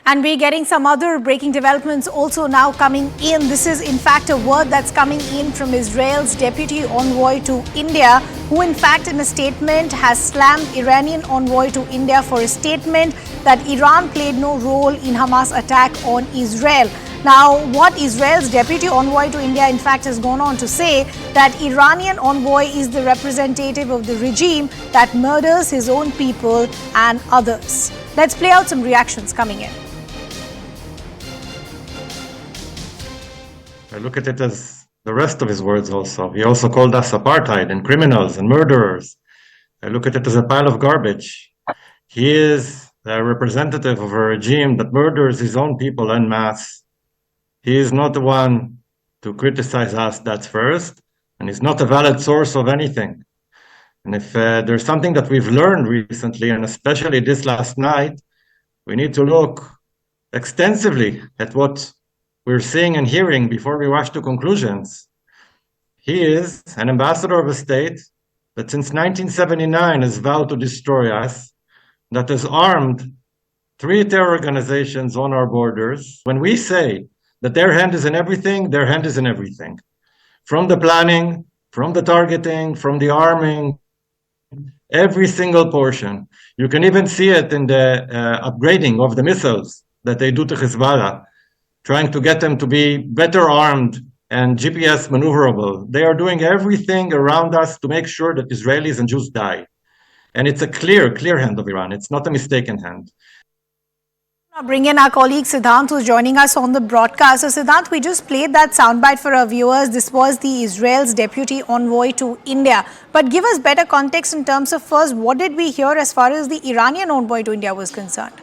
And we're getting some other breaking developments also now coming in. This is in fact a word that's coming in from Israel's deputy envoy to India, who in fact in a statement has slammed Iranian envoy to India for a statement that Iran played no role in Hamas attack on Israel. Now, what Israel's deputy envoy to India in fact has gone on to say that Iranian envoy is the representative of the regime that murders his own people and others. Let's play out some reactions coming in. I look at it as the rest of his words also. He also called us apartheid and criminals and murderers. I look at it as a pile of garbage. He is a representative of a regime that murders his own people en masse. He is not the one to criticize us, that's first, and he's not a valid source of anything. And if there's something that we've learned recently, and especially this last night, we need to look extensively at what we're seeing and hearing before we rush to conclusions. He is an ambassador of a state that since 1979 has vowed to destroy us, that has armed 3 terror organizations on our borders. When we say that their hand is in everything, their hand is in everything. From the planning, from the targeting, from the arming, every single portion. You can even see it in the upgrading of the missiles that they do to Hezbollah, trying to get them to be better armed and GPS maneuverable. They are doing everything around us to make sure that Israelis and Jews die. And it's a clear hand of Iran. It's not a mistaken hand. Now bring in our colleague Siddhant, who's joining us on the broadcast. So Siddhant, we just played that soundbite for our viewers. This was the Israel's deputy envoy to India. But give us better context in terms of first, what did we hear as far as the Iranian envoy to India was concerned?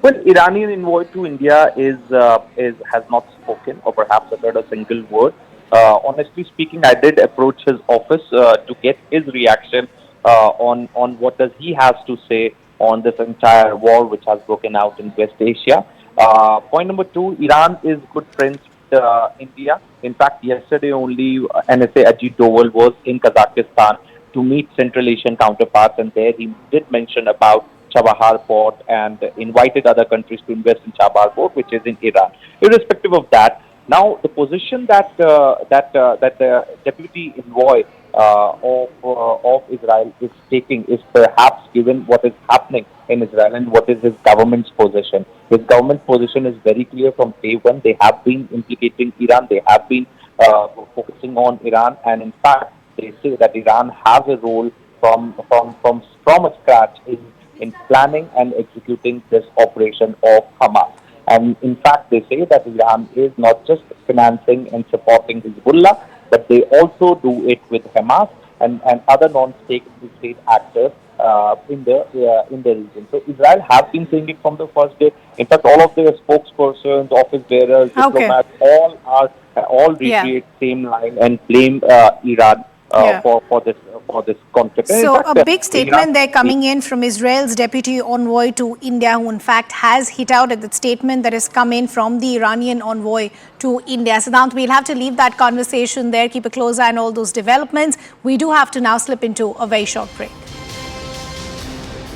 Well, Iranian envoy to India has not spoken or perhaps uttered a single word. Honestly speaking, I did approach his office to get his reaction on what does he has to say on this entire war which has broken out in West Asia. Point number 2, Iran is good friends with India. In fact, yesterday only NSA Ajit Doval was in Kazakhstan to meet Central Asian counterparts, and there he did mention about Chabahar port and invited other countries to invest in Chabahar port, which is in Iran. Irrespective of that, now the position that the deputy envoy of Israel is taking is perhaps, given what is happening in Israel and what is his government's position. His government position is very clear from day one. They have been implicating Iran. They have been focusing on Iran, and in fact, they say that Iran has a role from scratch in planning and executing this operation of Hamas. And in fact, they say that Iran is not just financing and supporting Hezbollah, but they also do it with Hamas and other non-state actors in the region. So Israel have been saying it from the first day. In fact, all of their spokespersons, office bearers, diplomats, all reiterate same line and blame Iran for this conflict. So a big statement there coming in from Israel's deputy envoy to India, who in fact has hit out at that statement that has come in from the Iranian envoy to India. Siddhant, we'll have to leave that conversation there. Keep a close eye on all those developments. We do have to now slip into a very short break.